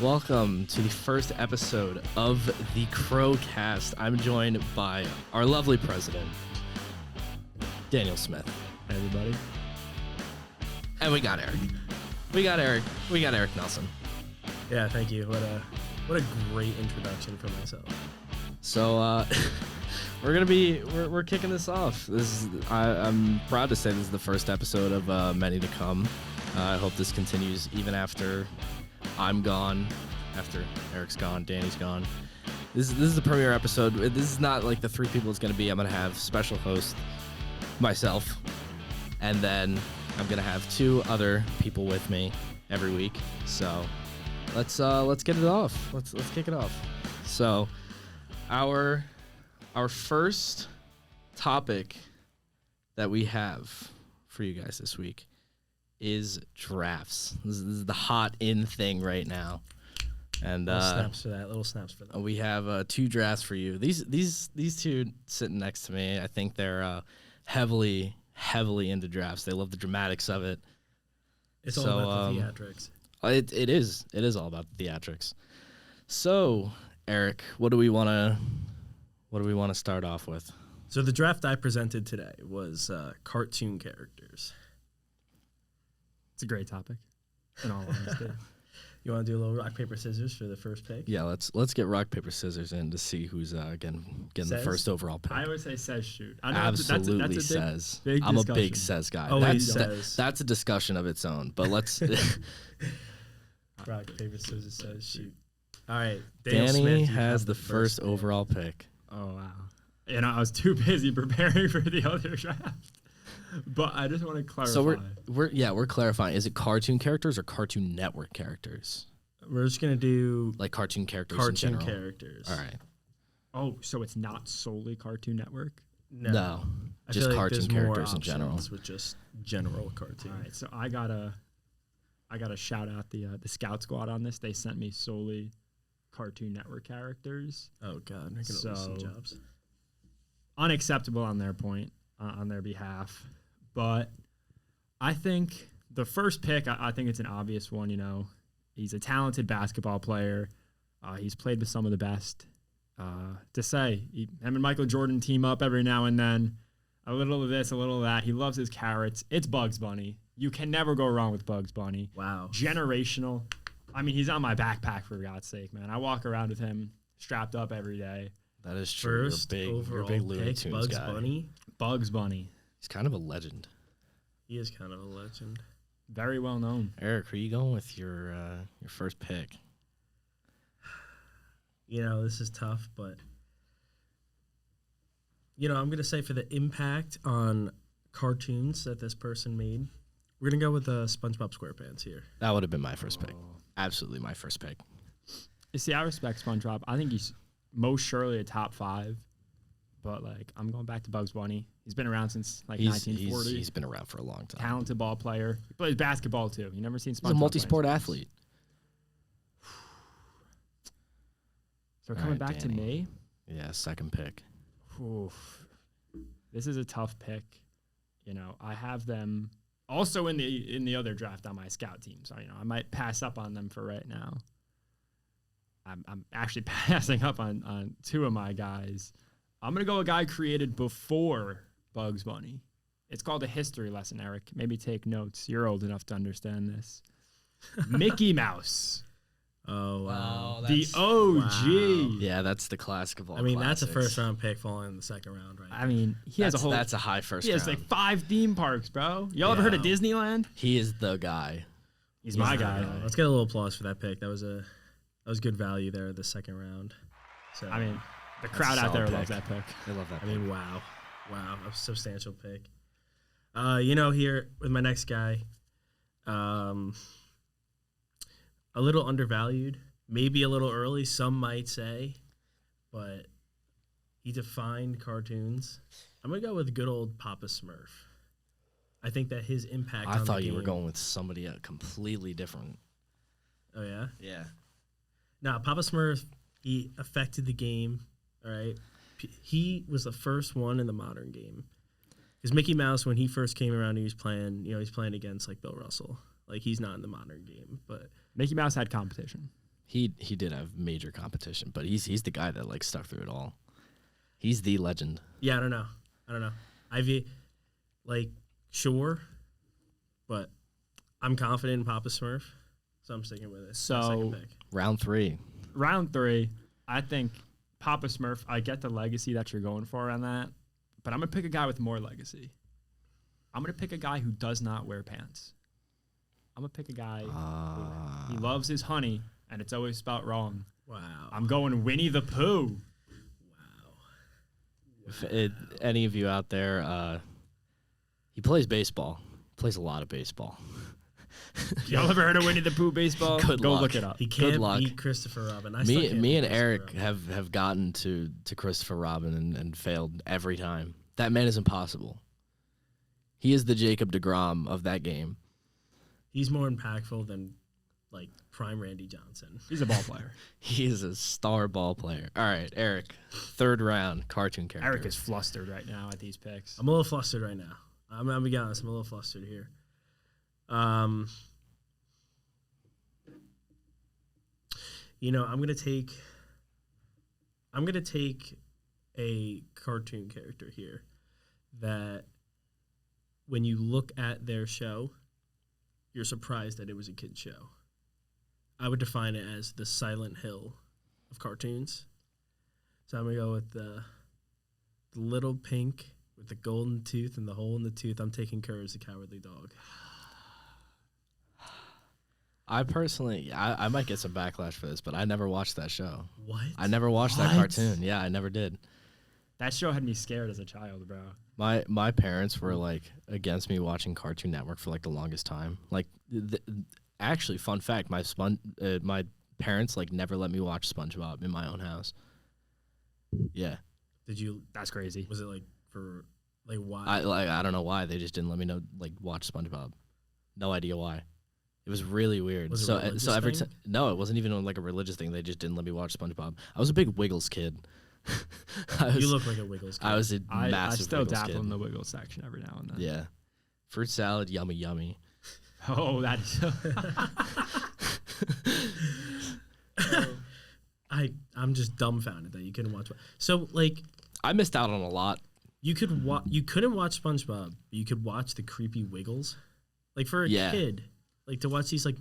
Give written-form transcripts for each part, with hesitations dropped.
Welcome to the first episode of the Crowcast. I'm joined by our lovely president, Daniel Smith. Hey, everybody. And we got Eric. We got Eric Nelson. Yeah, thank you. What a great introduction for myself. So we're kicking this off. I'm proud to say this is the first episode of many to come. I hope this continues even after I'm gone, after Eric's gone, Danny's gone. This is the premiere episode. This is not like the three people it's going to be. I'm going to have special host, myself, and then I'm going to have two other people with me every week. So let's get it off. Let's kick it off. So our first topic that we have for you guys this week is drafts. This is the hot in thing right now. And little snaps for that. We have two drafts for you. These two sitting next to me, I think they're heavily into drafts. They love the dramatics of it. It's all about the theatrics. It is all about the theatrics. So, Eric, what do we want to start off with? So the draft I presented today was cartoon characters. It's a great topic, in all honesty. You want to do a little rock, paper, scissors for the first pick? Yeah, let's get rock, paper, scissors in to see who's getting the first overall pick. I would say says shoot. I know Absolutely that's says. big I'm discussion. a big says guy. Always says. That's a discussion of its own, but let's... Rock, paper, scissors says shoot. All right. Danny has the first overall pick. Oh, wow. I was too busy preparing for the other draft. But I just want to clarify. So we're clarifying. Is it cartoon characters or Cartoon Network characters? We're just gonna do like cartoon characters. Cartoon characters. All right. Oh, so it's not solely Cartoon Network? No. Just like cartoon characters in general. With just general cartoon. All right. So I gotta shout out the Scout Squad on this. They sent me solely Cartoon Network characters. Oh God, they're gonna lose some jobs. Unacceptable on their point, on their behalf. But I think the first pick, I think it's an obvious one. He's a talented basketball player. He's played with some of the best. To say, him and Michael Jordan team up every now and then. A little of this, a little of that. He loves his carrots. It's Bugs Bunny. You can never go wrong with Bugs Bunny. Wow. Generational. I mean, he's on my backpack, for God's sake, man. I walk around with him strapped up every day. That is true. First you're a big Looney Tunes Bugs guy. Bunny. Bugs Bunny. He's kind of a legend. He is kind of a legend. Very well known. Eric, who are you going with your first pick? This is tough, but I'm gonna say for the impact on cartoons that this person made, we're gonna go with SpongeBob SquarePants here. That would have been my first pick. Absolutely my first pick. You see, I respect SpongeBob. I think he's most surely a top 5. But, I'm going back to Bugs Bunny. He's been around since, 1940. He's been around for a long time. Talented ball player. He plays basketball, too. You never seen SpongeBob. He's a multi-sport athlete. So we're coming back to me. Yeah, second pick. Oof. This is a tough pick. I have them also in the other draft on my scout team. So, I might pass up on them for right now. I'm actually passing up on two of my guys. I'm going to go a guy created before Bugs Bunny. It's called a history lesson, Eric. Maybe take notes. You're old enough to understand this. Mickey Mouse. Oh, wow. The OG. Wow. Yeah, that's the classic of all classics. that's a first-round pick falling in the second round, right? I mean, that's a high first round. He has 5 theme parks, bro. Y'all ever heard of Disneyland? He is the guy. He's my guy. Let's get a little applause for that pick. That was good value there, the second round. So I mean, the crowd out there loves that pick. They love that pick. I mean, wow, a substantial pick. Here with my next guy, a little undervalued, maybe a little early, some might say, but he defined cartoons. I'm gonna go with good old Papa Smurf. I think that his impact. I thought you were going with somebody completely different. Oh yeah. Yeah. Now, Papa Smurf, he affected the game. All right, he was the first one in the modern game. Because Mickey Mouse, when he first came around, he was playing. He's playing against Bill Russell. He's not in the modern game, but Mickey Mouse had competition. He did have major competition, but he's the guy that like stuck through it all. He's the legend. Yeah, I don't know. Ivy, like, sure, but I'm confident in Papa Smurf, so I'm sticking with it. So, second pick. Round 3. Round 3, I think Papa Smurf, I get the legacy that you're going for on that, but I'm going to pick a guy with more legacy. I'm going to pick a guy who does not wear pants. I'm going to pick a guy who he loves his honey, and it's always spelled wrong. Wow. I'm going Winnie the Pooh. If any of you out there, he plays baseball. Plays a lot of baseball. Y'all ever heard of Winnie the Pooh baseball? Good Go luck. look it up. He can't beat Christopher Robin. Me and Eric have gotten to Christopher Robin and failed every time. That man is impossible. He is the Jacob deGrom of that game. He's more impactful than, like, prime Randy Johnson. He's a ball player. He is a star ball player. All right, Eric, 3rd round, cartoon character. Eric is flustered right now at these picks. I'm a little flustered right now. I'm gonna be honest. I'm a little flustered here. You know, I'm gonna take a cartoon character here that, when you look at their show, you're surprised that it was a kid's show. I would define it as the Silent Hill of cartoons. So I'm gonna go with the little pink with the golden tooth and the hole in the tooth. I'm taking Courage the Cowardly Dog. I personally, I might get some backlash for this, but I never watched that show. What? I never watched that What? cartoon. Yeah, I never did. That show had me scared as a child, bro. My parents were like against me watching Cartoon Network for like the longest time. Like, actually, fun fact, my parents like never let me watch SpongeBob in my own house. Yeah, Did you? That's crazy. Was it like for like why? I don't know why they just didn't let me know like watch SpongeBob. No idea why. It was really weird. Was it a religious every thing? time, no, it wasn't even like a religious thing. They just didn't let me watch SpongeBob. I was a big Wiggles kid. You look like a Wiggles kid. I was a I massive still Wiggles dabble kid. in the Wiggle section every now and then. Yeah, fruit salad, yummy, yummy. Oh, that is so. I'm just dumbfounded that you couldn't watch. So like I missed out on a lot. you couldn't watch SpongeBob, but you could watch the creepy Wiggles. Like for a kid, like to watch these like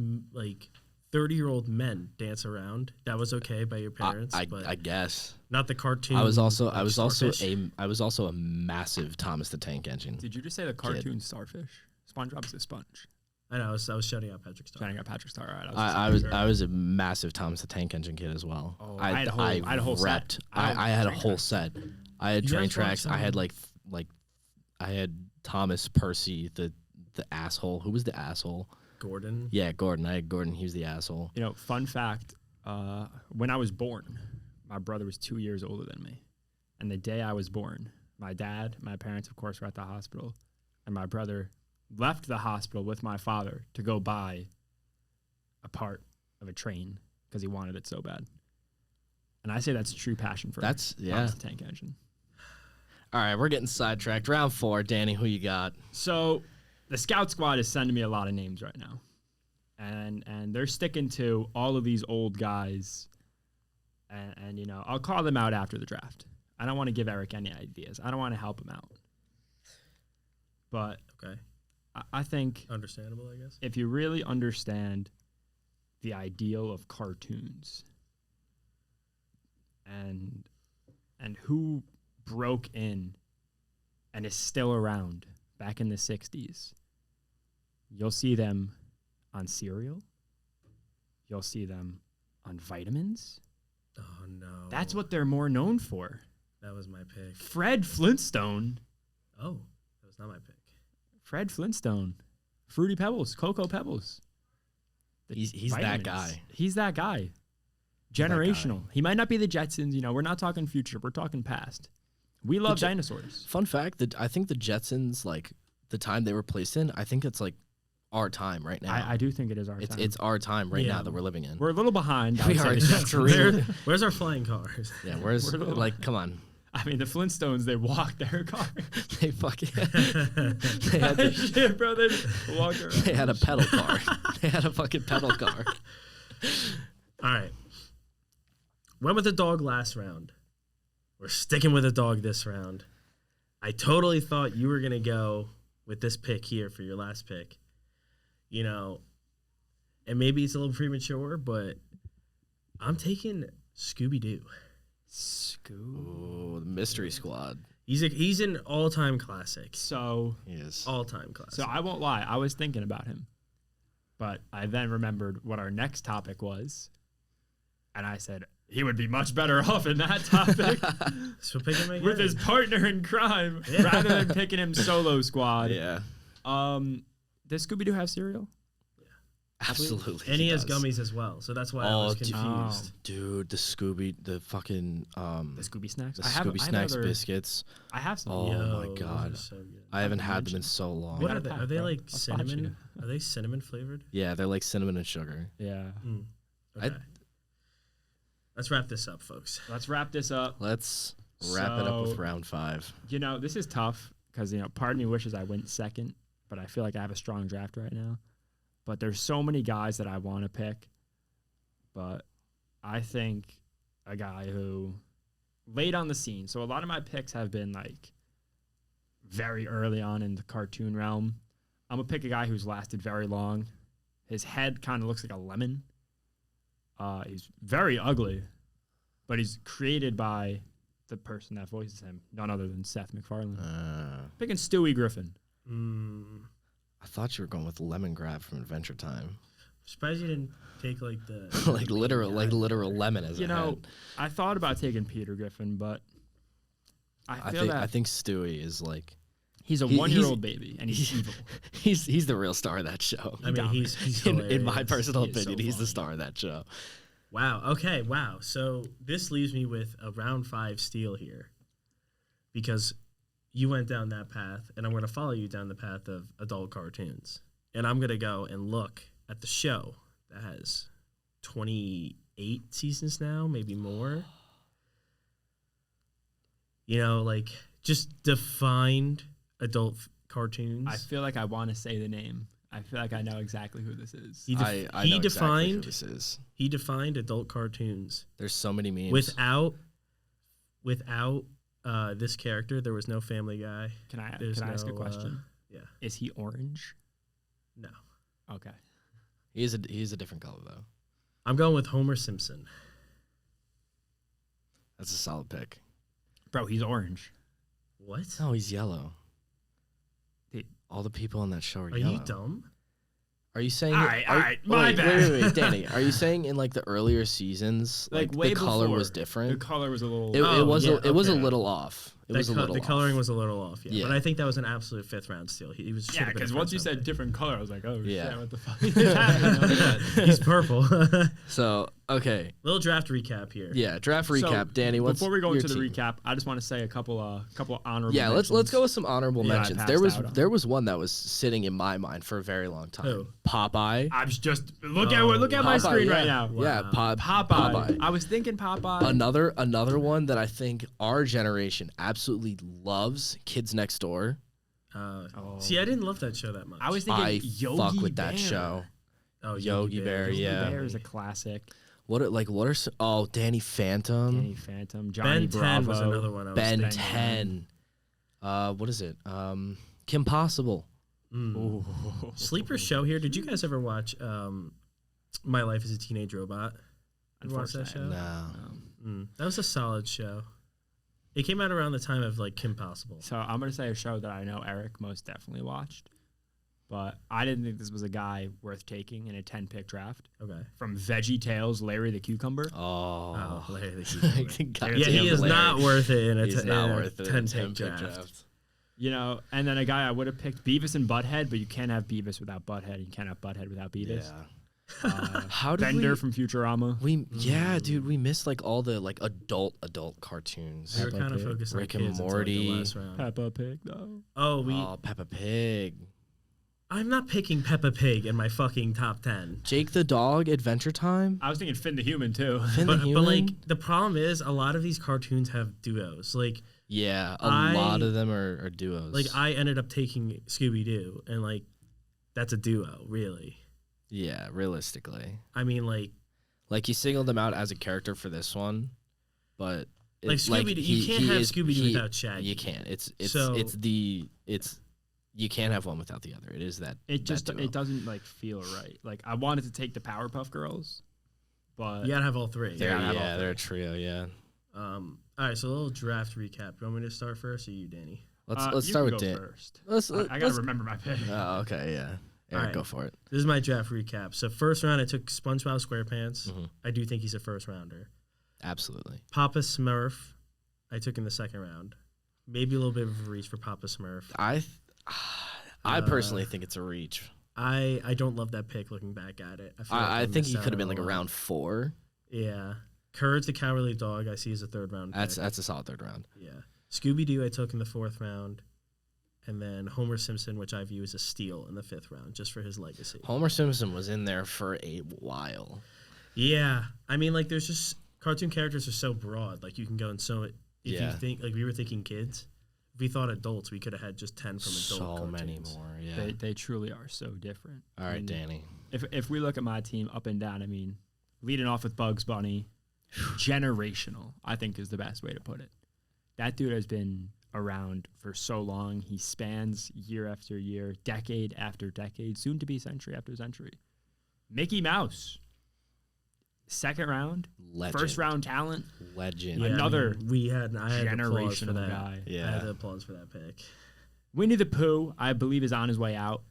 30-year-old men dance around. That was okay by your parents, but I guess not the cartoon. I was also Starfish. a massive Thomas the Tank Engine. Did you just say the cartoon Starfish? SpongeBob's a sponge. I know. I was shutting out Patrick Star. Shouting out Patrick Star. All right. I was a massive Thomas the Tank Engine kid as well. Oh, I had a whole set. I had a whole set. I had You train guys tracks. watched, I had I had Thomas Percy, the asshole. Who was the asshole? Gordon. Yeah, Gordon. I had Gordon. He was the asshole. You know, fun fact, when I was born, my brother was 2 years older than me. And the day I was born, my dad, my parents, of course, were at the hospital. And my brother left the hospital with my father to go buy a part of a train because he wanted it so bad. And I say that's true passion for Thomas the Tank Engine. All right, we're getting sidetracked. Round 4, Danny, who you got? So the scout squad is sending me a lot of names right now. And they're sticking to all of these old guys. And you know, I'll call them out after the draft. I don't want to give Eric any ideas. I don't want to help him out. But Okay. I think Understandable, I guess. if you really understand the ideal of cartoons and who broke in and is still around back in the 60s, you'll see them on cereal. You'll see them on vitamins. Oh no. That's what they're more known for. That was my pick. Fred Flintstone. Oh, that was not my pick. Fred Flintstone. Fruity Pebbles. Cocoa Pebbles. The He's that vitamins. guy. He's that guy. Generational. He might not be the Jetsons. You know, we're not talking future. We're talking past. We love dinosaurs. Fun fact, that I think the Jetsons, like the time they were placed in, I think it's like our time right now. I do think it is our time. It's our time right Yeah. now that we're living in. We're a little behind. I We would say are the Jetsons. extremely- Where's our flying cars? Yeah, where's We're a little- like, come on, I mean, the Flintstones, they walked their car. they fucking they had the, Shit, bro. They walked around. they had a pedal car. They had a fucking pedal car. All right. went with the dog last round. We're sticking with a dog this round. I totally thought you were going to go with this pick here for your last pick. You know, and maybe it's a little premature, but I'm taking Scooby-Doo. Ooh, the Mystery Squad. He's an all-time classic. So He is. All-time classic. So I won't lie, I was thinking about him, but I then remembered what our next topic was, and I said he would be much better off in that topic So pick him again. with his partner in crime rather than picking him solo squad. Yeah. Does Scooby Doo have cereal? Absolutely. And he has does. gummies as well. So that's why I was confused. Dude, the fucking The Scooby snacks. the I have Scooby Snacks another- biscuits. I have some. Oh Yo, my those God. are so good. I haven't had them in so long. What got are a they? pack, Are they bro. like I'll spot you. cinnamon? Are they cinnamon flavored? Yeah, they're like cinnamon and sugar. Yeah. Okay. Let's wrap this up, folks. Let's wrap this up. Let's wrap it up with So- round 5. You know, this is tough because, you know, part of me wishes I went second, but I feel like I have a strong draft right now. But there's so many guys that I want to pick. But I think a guy who late on the scene. So a lot of my picks have been like very early on in the cartoon realm. I'm going to pick a guy who's lasted very long. His head kind of looks like a lemon. He's very ugly, but he's created by the person that voices him, none other than Seth MacFarlane. Picking Stewie Griffin. I thought you were going with Lemon Grab from Adventure Time. Surprised you didn't take like the like literal lemon as You a know, head. I thought about taking Peter Griffin, but I feel that I think Stewie is like he's a 1-year-old baby and he's evil. he's the real star of that show. I mean, he's in my hilarious. personal He is so opinion, he's the funny. star of that show. Wow. Okay. Wow. So this leaves me with a round 5 steal here, because you went down that path, and I'm going to follow you down the path of adult cartoons, and I'm going to go and look at the show that has 28 seasons now, maybe more. You know, like just defined adult cartoons. I feel like I want to say the name. I feel like I know exactly who this is. He, I know he exactly who defined this is. he defined adult cartoons. There's so many memes. Without this character, there was no Family Guy. Can I There's ask a no, question? Yeah. Is he orange? No. Okay. he's a different color though. I'm going with Homer Simpson. That's a solid pick. Bro, he's orange. What? No, he's yellow. Dude. All the people on that show are Are yellow. you dumb? Are you saying? All right, my wait, bad. Wait, Danny. Are you saying in like the earlier seasons, Like, like way the color was before, different? The color was a little. It was yeah, it was a okay. little off. It was a little The off. coloring was a little off, yeah. Yeah. But I think that was an absolute 5th round steal. He was yeah, because once you said different. different color, I was like, oh, Yeah. shit, what the fuck is happening? He's purple. So okay, Little draft recap here. yeah. Draft recap, So, Danny. What's before we go your into the team? recap, I just want to say a couple honorable. Yeah, let's mentions. go with some honorable Yeah, I mentions. passed out on. There was one that was sitting in my mind for a very long time. Who? Popeye. I'm just look at my Popeye, screen yeah. right now. Yeah, Wow. Popeye. I was thinking Popeye. Another one that I think our generation absolutely loves, Kids Next Door. See, I didn't love that show that much. I was thinking I Yogi fuck with Bear. that show. Oh, Yogi Bear, Yogi yeah. Bear is a classic. What are Danny Phantom, Danny Phantom, Johnny Ben Bravo. 10 was another one I was Ben thinking. 10. What is it? Kim Possible. Ooh. Sleeper show here. Did you guys ever watch My Life as a Teenage Robot? You watch that show? No. That was a solid show. It came out around the time of like Kim Possible. So I'm gonna say a show that I know Eric most definitely watched, but I didn't think this was a guy worth taking in a 10-pick draft. Okay. From Veggie Tales, Larry the Cucumber. Oh. Larry the Cucumber. God Yeah, he damn is Larry. not worth it in a He's not worth it in a 10-pick 10-pick draft. You know, and then a guy I would have picked Beavis and Butthead, but you can't have Beavis without Butthead. You can't have Butthead without Beavis. Yeah. How did Bender from Futurama. Dude, we missed like all the like adult cartoons. We were Peppa kind of Pig. focused on Rick and kids until, like, Morty. the last round. Peppa Pig, though. Oh, Peppa Pig. I'm not picking Peppa Pig in my fucking top 10. Jake the Dog, Adventure Time. I was thinking Finn the Human, too. Finn the But Human. like the problem is a lot of these cartoons have duos. Like yeah, a lot of them are duos. like I ended up taking Scooby Doo, and like that's a duo, really. yeah, realistically. I mean, like Like, he singled him out as a character for this one, but Like Scooby-Doo, you can't have Scooby-Doo without Shaggy. You can't. It's you can't have one without the other. It is that. It just that duo. it doesn't like feel right. Like I wanted to take the Powerpuff Girls, but You gotta have all three. They're a trio. Yeah. All right, so a little draft recap. You want me to start first, or you, Danny? Let's you start can with go Dan. first. I gotta Let's. remember my pick. Oh, okay. Yeah. Eric, Alright. go for it. This is my draft recap. So first round, I took SpongeBob SquarePants. Mhm. I do think he's a first rounder. Absolutely. Papa Smurf, I took in the second round. Maybe a little bit of a reach for Papa Smurf. I personally think it's a reach. I don't love that pick looking back at it. feel like I think missed he out could have on been like a lot. around 4. Yeah. Courage the Cowardly Dog, I see as a third round That's pick. a solid third round. Yeah. Scooby-Doo, I took in the fourth round. And then Homer Simpson, which I view as a steal in the fifth round, just for his legacy. Homer Simpson was in there for a while. Yeah. I mean, like, there's just cartoon characters are so broad. Like, you can go in so. If Yeah. you think, like, we were thinking kids. If we thought adults, we could have had just 10 from adult So cartoons. many more. Yeah. They truly are so different. All right, Danny. If we look at my team up and down, I mean, leading off with Bugs Bunny, generational, I think is the best way to put it. That dude has been around for so long. He spans year after year, decade after decade, soon to be century after century. Mickey Mouse, second round, Legend. first round talent, Legend. Yeah, Another I had applause for generational that. guy. I had to applause for that pick. Winnie the Pooh, I believe, is on his way out.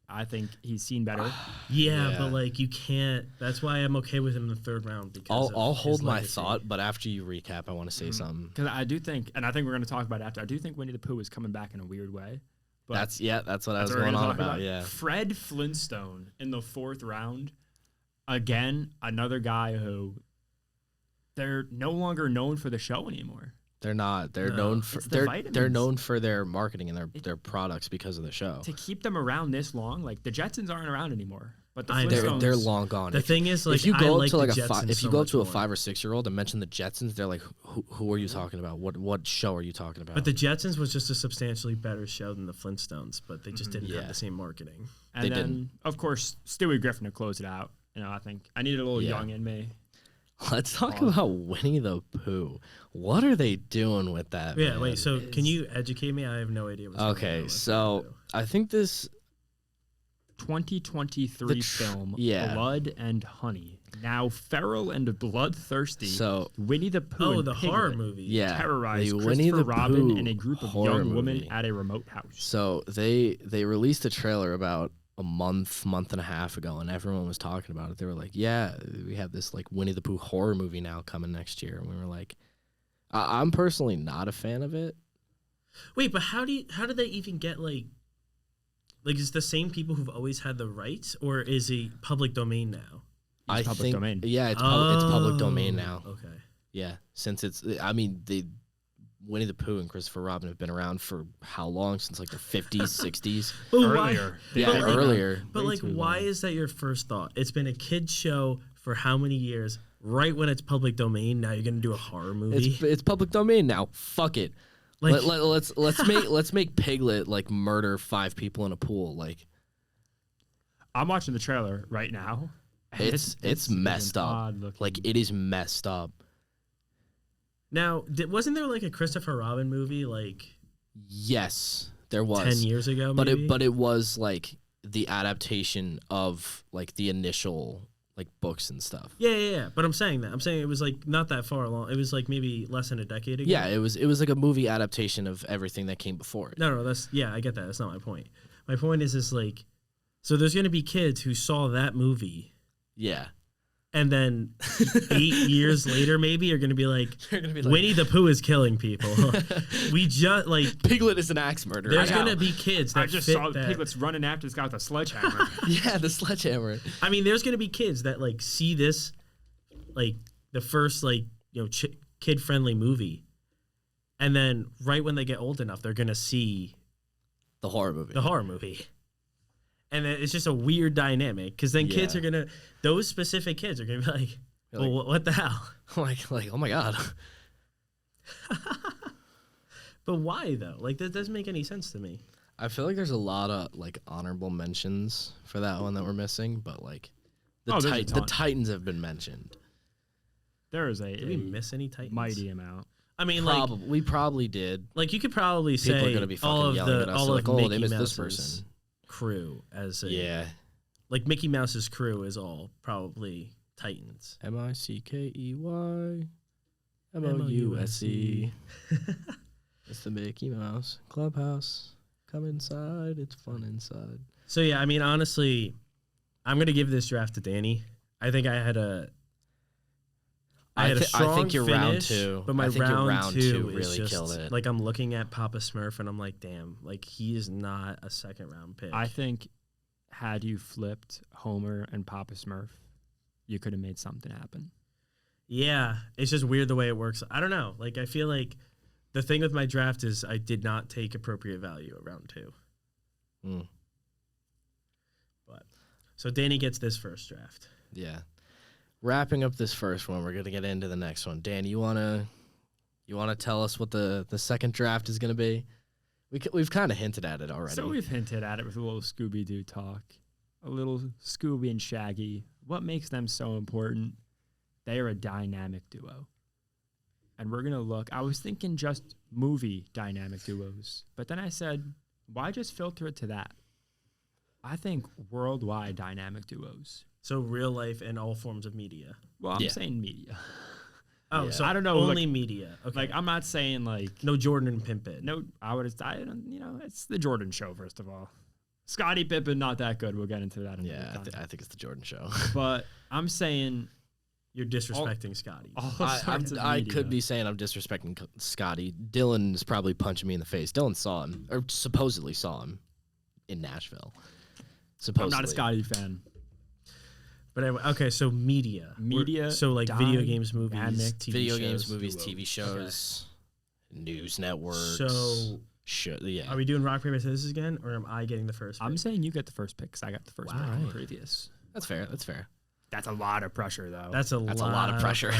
I think he's seen better. Yeah, Yeah. but like you can't. That's why I'm okay with him in the third round because I'll of hold his my legacy. thought, but after you recap, I want to say something. Because I do think, and I think we're going to talk about it after, I do think Winnie the Pooh is coming back in a weird way. But That's what I was that's what we're going gonna on talk about. Yeah. Fred Flintstone in the fourth round. Again, another guy who they're no longer known for the show anymore. They're not. They're No, known for it's the they're vitamins. known for their marketing and their products because of the show. To keep them around this long, like the Jetsons aren't around anymore. But the I know. Flintstones, They're long gone. The thing is, like, if you I go up like to like the a Jetsons if you so go up much to a more. 5 or 6 year old and mention the Jetsons, they're like, who are you talking about? What show are you talking about? But the Jetsons was just a substantially better show than the Flintstones, but they just didn't Yeah. have the same marketing. and they then didn't. of course Stewie Griffin to close it out. You know, I think I needed a little Yeah. young in me. Let's talk Awesome. about Winnie the Pooh. What are they doing with that? Yeah, man? wait. So can you educate me? I have no idea. What's going on Okay, with so Winnie I think this 2023 The film yeah. Blood and Honey. Now feral and bloodthirsty. so Winnie the the Pooh Pooh. Oh, and the Piglet horror movie. yeah terrorized the Christopher Winnie the Robin Pooh and a group of horror young women movie. at a remote house. So they released a trailer about a month and a half ago, and everyone was talking about it. They were like, "Yeah, we have this like Winnie the Pooh horror movie now coming next year." And we were like, "I'm personally not a fan of it." Wait, but how did they even get like is it the same people who've always had the rights, or is it public domain now? I public think, domain. yeah, it's public domain now. Okay. Yeah, since it's, I mean, Winnie the Pooh and Christopher Robin have been around for how long? Since like the 50s, 60s. But Earlier. Yeah, but, like, earlier. But Way like, too why long. is that your first thought? It's been a kid's show for how many years? Right when it's public domain, now you're gonna do a horror movie. It's public domain now. Fuck it. Like- Let's make Piglet like murder 5 people in a pool. Like I'm watching the trailer right now. and it's messed an up. odd-looking- Like it is messed up. Now, wasn't there like a Christopher Robin movie like Yes, there was 10 years ago? but Maybe? it was like the adaptation of like the initial like books and stuff. Yeah. But I'm saying it was like not that far along. It was like maybe less than a decade ago. Yeah, it was like a movie adaptation of everything that came before it. No, I get that. That's not my point. My point is like, so there's gonna be kids who saw that movie, Yeah. and then 8 years later, maybe are gonna be like, They're gonna be like, Winnie the Pooh is killing people. We just like. Piglet is an axe murderer. There's I know. gonna be kids that I just fit saw that. Piglet's running after this guy with a sledgehammer. Yeah, the sledgehammer. I mean, there's gonna be kids that like see this, like the first like kid friendly movie, and then right when they get old enough, they're gonna see The horror movie. the horror movie. And then it's just a weird dynamic because then kids Yeah. are gonna, those specific kids are gonna be like, You're well, like- what the hell? like oh my god. But why though? Like that doesn't make any sense to me. I feel like there's a lot of like honorable mentions for that one that we're missing, but like the Oh, there's a the ton. Titans have been mentioned. There is Did we miss any Titans? mighty amount. I mean, We probably did. like you could probably People say are gonna be fucking all of yelling at the us. all They're of like, oh, Mickey they missed this Mouse's person. crew as a Yeah. like Mickey Mouse's crew is all probably Titans. MICKEY MOUSE. It's the Mickey Mouse Clubhouse. Come inside. It's fun inside. So yeah, I mean, honestly, I'm gonna give this draft to Danny. I think I had a strong I think your finish, round two. but my I think your round two is really just, killed it. Like I'm looking at Papa Smurf and I'm like, damn, like he is not a second round pick. I think had you flipped Homer and Papa Smurf, you could have made something happen. Yeah, it's just weird the way it works. I don't know. Like I feel like the thing with my draft is I did not take appropriate value at round 2. But so Danny gets this first draft. Yeah. Wrapping up this first one, we're gonna get into the next one. Dan, you wanna tell us what the second draft is gonna be? We've kind of hinted at it already. So we've hinted at it with a little Scooby-Doo talk, a little Scooby and Shaggy. What makes them so important? They are a dynamic duo. And we're going to look. I was thinking just movie dynamic duos. But then I said, why just filter it to that? I think worldwide dynamic duos. So real life and all forms of media. Well, I'm saying media. Oh, Yeah. so I don't know. Only Like, media. Okay. like, I'm not saying like. No Jordan and Pimpin. No, it's the Jordan show, first of all. Scottie Pippen, not that good. We'll get into that in Yeah, I think it's the Jordan show. But I'm saying. You're disrespecting Scotty. I could be saying I'm disrespecting Scotty. Dylan's probably punching me in the face. Dylan saw him, or supposedly saw him, in Nashville. Supposedly. I'm not a Scotty fan. But anyway, okay, so media. So like video games, movies, TV video shows. games, movies, TV shows, news networks. So yeah. are we doing rock, paper, scissors again, or am I getting the first pick? I'm saying you get the first pick because I got the first pick in the Wow. previous. That's fair. That's fair. That's a lot of pressure, though. That's a lot of pressure.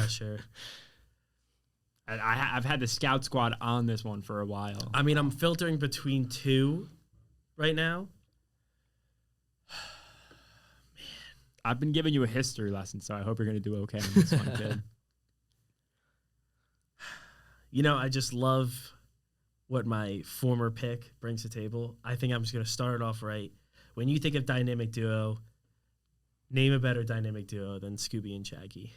And I've had the scout squad on this one for a while. I mean, I'm filtering between 2 right now. I've been giving you a history lesson, so I hope you're going to do okay on this one, kid. You know, I just love what my former pick brings to the table. I think I'm just going to start it off right. When you think of dynamic duo, name a better dynamic duo than Scooby and Shaggy.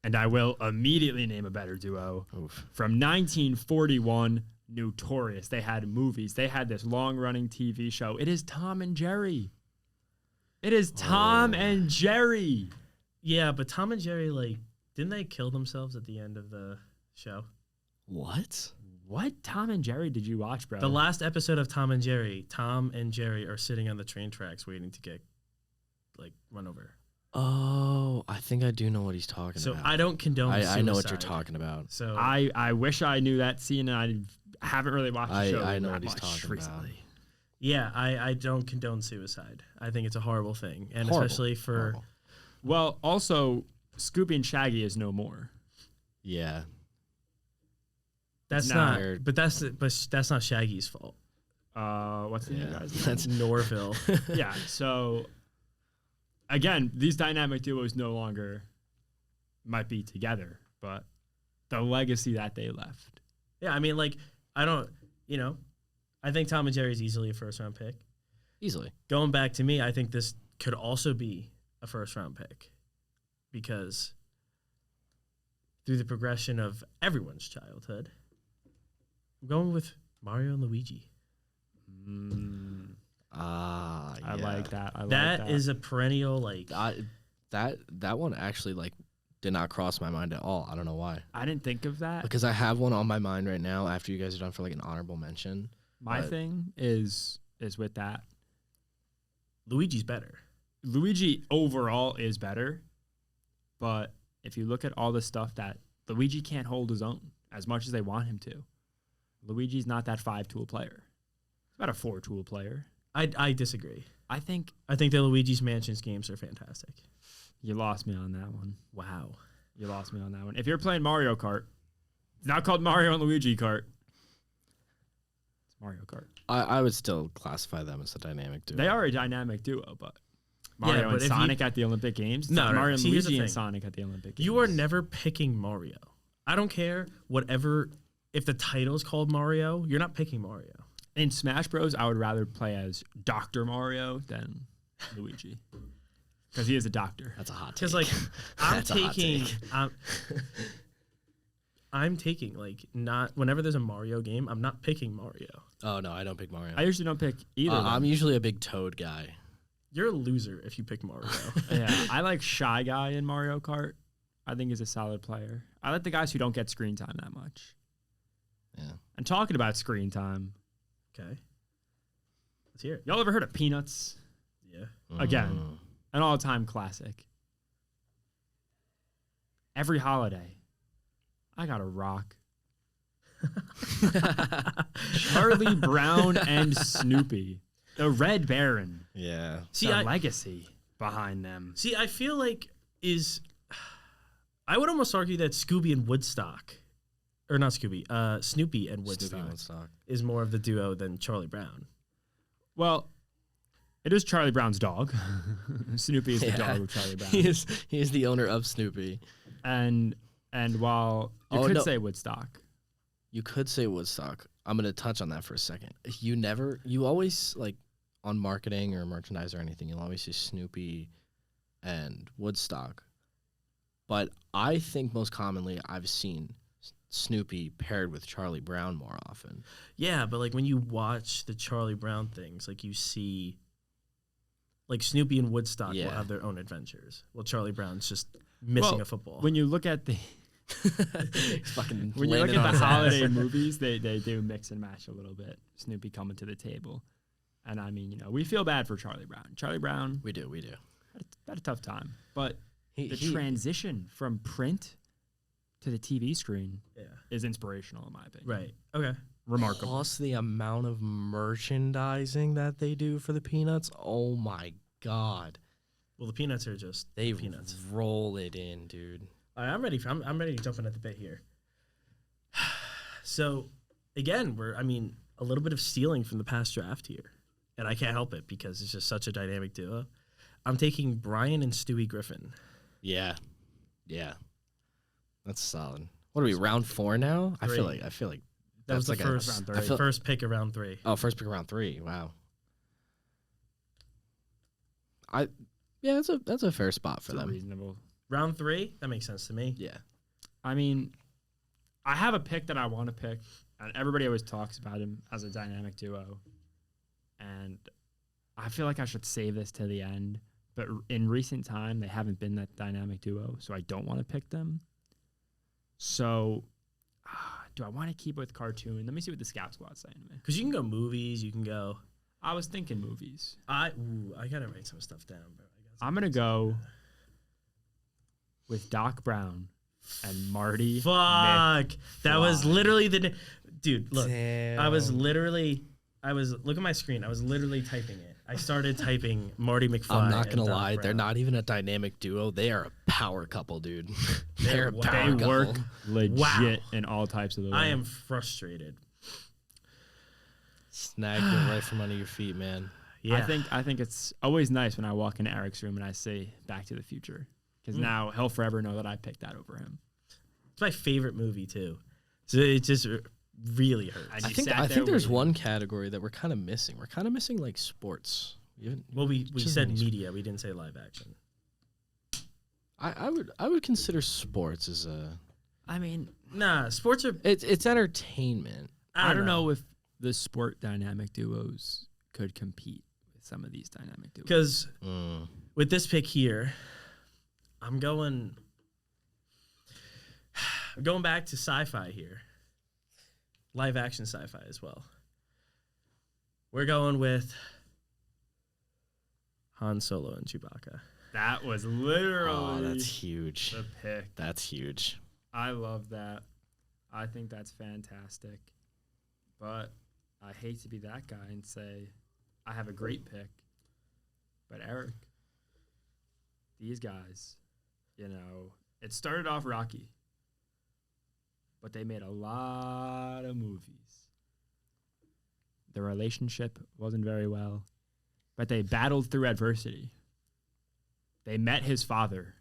And I will immediately name a better duo. Oof. From 1941, notorious. They had movies. They had this long-running TV show. It is Tom and Jerry. It is Tom and Jerry. Yeah, but Tom and Jerry, like, didn't they kill themselves at the end of the show? What? What Tom and Jerry did you watch, bro? The last episode of Tom and Jerry are sitting on the train tracks waiting to get, like, run over. Oh, I think I do know what he's talking So about. I don't condone I know what suicide. you're talking about. So I wish I knew that scene, and I haven't really watched the show. I know that what he's much talking recently. about. yeah, I don't condone suicide. I think it's a horrible thing, and Horrible. especially for Horrible. Well, also, Scooby and Shaggy is no more. Yeah. that's Nah. not. But that's not Shaggy's fault. What's the name, guys? That's Norville. Yeah, so, again, these dynamic duos no longer might be together, but the legacy that they left. Yeah, I mean, like, I think Tom and Jerry's easily a first round pick. Easily. Going back to me, I think this could also be a first round pick because through the progression of everyone's childhood, I'm going with Mario and Luigi. I like that. That is a perennial, like, that one actually like did not cross my mind at all. I don't know why. I didn't think of that. Because I have one on my mind right now after you guys are done for like an honorable mention. My thing is with that. Luigi's better. Luigi overall is better, but if you look at all the stuff that Luigi can't hold his own as much as they want him to. Luigi's not that 5-tool player. He's about a 4-tool player. I disagree. I think the Luigi's Mansions games are fantastic. you lost me on that one. Wow. You lost me on that one. If you're playing Mario Kart, it's not called Mario and Luigi Kart. It's Mario Kart. I would still classify them as a dynamic duo. They are a dynamic duo, but Mario but and if Sonic at the Olympic Games. It's No, like no, Mario and see, here's the Luigi and thing. Sonic at the Olympic Games. You are never picking Mario. I don't care whatever. If the title's called Mario, you're not picking Mario. In Smash Bros. I would rather play as Dr. Mario than Luigi because he is a doctor. That's a hot take. Because like I'm That's a hot taking, take. I'm taking like not whenever there's a Mario game, I'm not picking Mario. Oh no, I don't pick Mario. I usually don't pick either. of them. I'm usually a big Toad guy. You're a loser if you pick Mario. Yeah, I like Shy Guy in Mario Kart. I think he's a solid player. I like the guys who don't get screen time that much. Yeah. And talking about screen time, Okay, let's hear it. y'all ever heard of Peanuts? Yeah. Again, an all-time classic. Every holiday, I got a rock. Charlie Brown and Snoopy, the Red Baron, Yeah. See, the legacy behind them. See, I feel like I would almost argue that Scooby and Woodstock, or not Scooby, Snoopy and Woodstock is more of the duo than Charlie Brown. Well, it is Charlie Brown's dog. Snoopy is the dog of Charlie Brown. He is the owner of Snoopy. And while you could say Woodstock, You could say Woodstock. I'm gonna touch on that for a second. You always like on marketing or merchandise or anything, you'll always say Snoopy and Woodstock. But I think most commonly I've seen Snoopy paired with Charlie Brown more often. Yeah, but like when you watch the Charlie Brown things, like you see, like Snoopy and Woodstock will have their own adventures. Well, Charlie Brown's just missing a football. when you look at the Fucking when you look landed at on the his ass. holiday movies, they do mix and match a little bit. Snoopy coming to the table, and I mean, we feel bad for Charlie Brown. Charlie Brown, We do. had a tough time, but He transition from print to the TV screen yeah. is inspirational in my opinion. Right. Okay. Remarkable. Plus the amount of merchandising that they do for the Peanuts. Oh my god. Well, the Peanuts are just They Peanuts. roll it in, dude. All right, I'm ready. I'm ready to jump in at the bit here. So, again, a little bit of stealing from the past draft here, and I can't help it because it's just such a dynamic duo. I'm taking Brian and Stewie Griffin. Yeah. That's solid. What are we, round 4 now? I feel like That was that's the like first round I three. feel- first pick of round 3. first pick round 3. Wow. That's a fair spot for It's them. reasonable. Round 3, that makes sense to me. Yeah. I mean, I have a pick that I want to pick, and everybody always talks about him as a dynamic duo. And I feel like I should save this to the end. But in recent time, they haven't been that dynamic duo, so I don't want to pick them. So, do I want to keep with cartoon? Let me see what the Scout Squad's saying to me. Because you can go movies, you can go. I was thinking movies. I gotta write some stuff down, bro. I'm going to go with Doc Brown and Marty. Fuck. That was McFly. literally dude, look. Damn. Look at my screen. I was literally typing it. I started typing Marty McFly. I'm not and gonna Doc lie, they're Brown. not even a dynamic duo. They are a power couple, dude. They're a Wow. power They couple. work legit Wow. in all types of the I am frustrated. Snagged it right from under your feet, man. Yeah. I think it's always nice when I walk into Eric's room and I say Back to the Future because now he'll forever know that I picked that over him. It's my favorite movie too. So it just really hurts. And I you think sat I there think there's with- one category that we're kind of missing. We're kind of missing like sports. Well, we Just said movies. media. We didn't say live action. I would consider sports as a I mean, Nah, sports are. it's entertainment. I don't know if the sport dynamic duos could compete with some of these dynamic duos. Because Mm. with this pick here, I'm going back to sci-fi here. Live action sci-fi as well. We're going with Han Solo and Chewbacca. That was Oh, literally that's huge. the pick. That's huge. I love that. I think that's fantastic. But I hate to be that guy and say I have a great pick. But Eric, these guys, it started off rocky. But they made a lot of movies. The relationship wasn't very well. But they battled through adversity. They met his father,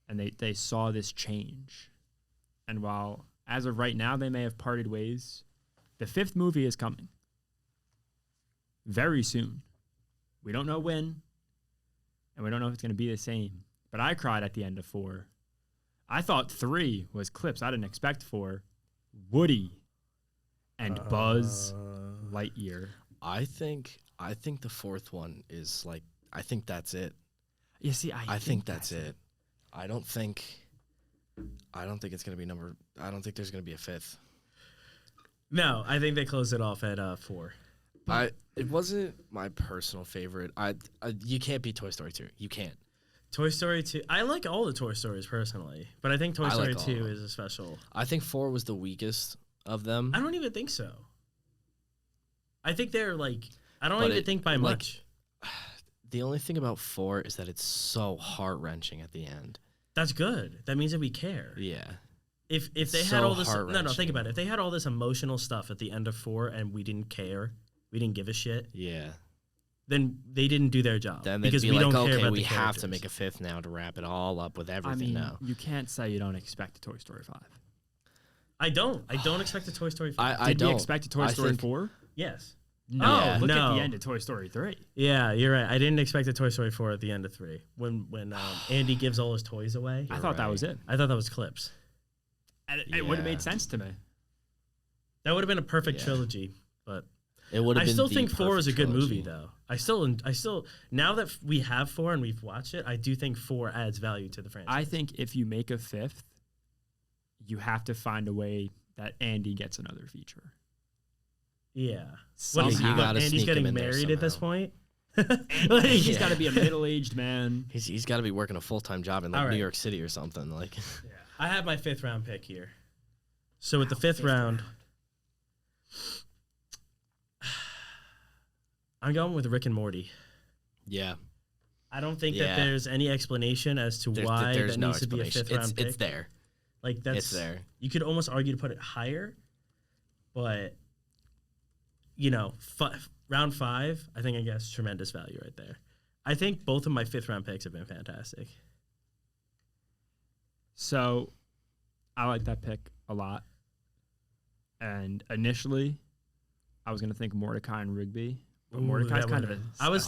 and they saw this change. And while, as of right now, they may have parted ways, the 5th movie is coming very soon. We don't know when, and we don't know if it's going to be the same. But I cried at the end of 4. I thought 3 was clips. I didn't expect 4. Woody and Buzz Lightyear. I think the 4th one is like, I think that's it. You see, I think that's it. I don't think it's gonna be I don't think there's gonna be a 5th. No, I think they closed it off at 4. It wasn't my personal favorite. You can't beat Toy Story 2. You can't. Toy Story 2. I like all the Toy Stories personally, but I think Toy Story like 2 is a special. I think 4 was the weakest of them. I don't even think so. I think they're like, I don't even think by much. The only thing about 4 is that it's so heart-wrenching at the end. That's good. That means that we care. Yeah. If they had all this, think about it. If they had all this emotional stuff at the end of 4 and we didn't care, we didn't give a shit. Yeah. Then they didn't do their job. Then because we don't care about we have to make a 5th now to wrap it all up with everything now. You can't say you don't expect a Toy Story 5. I don't expect a Toy Story 5. Did you expect a Toy Story 4? Yes. No. Look at the end of Toy Story 3. Yeah, you're right. I didn't expect a Toy Story 4 at the end of 3 when Andy gives all his toys away. I thought that was it. I thought that was clips. It would have made sense to me. That would have been a perfect trilogy, but it would have been. I still think 4 is a good movie, though. I still now that we have 4 and we've watched it, I do think 4 adds value to the franchise. I think if you make a 5th, you have to find a way that Andy gets another feature. Yeah. Somehow. What is he? Andy's getting married at this point? He's got to be a middle-aged man. He's got to be working a full-time job in New York City or something. Like. Yeah. I have my 5th round pick here. So with the 5th round, I'm going with Rick and Morty. Yeah. I don't think that there's any explanation as to why that needs to be a 5th round pick. It's there. Like it's there. You could almost argue to put it higher, but round 5, I think I guess tremendous value right there. I think both of my 5th round picks have been fantastic. So, I like that pick a lot. And initially, I was gonna think Mordecai and Rigby, but Mordecai's kind of a.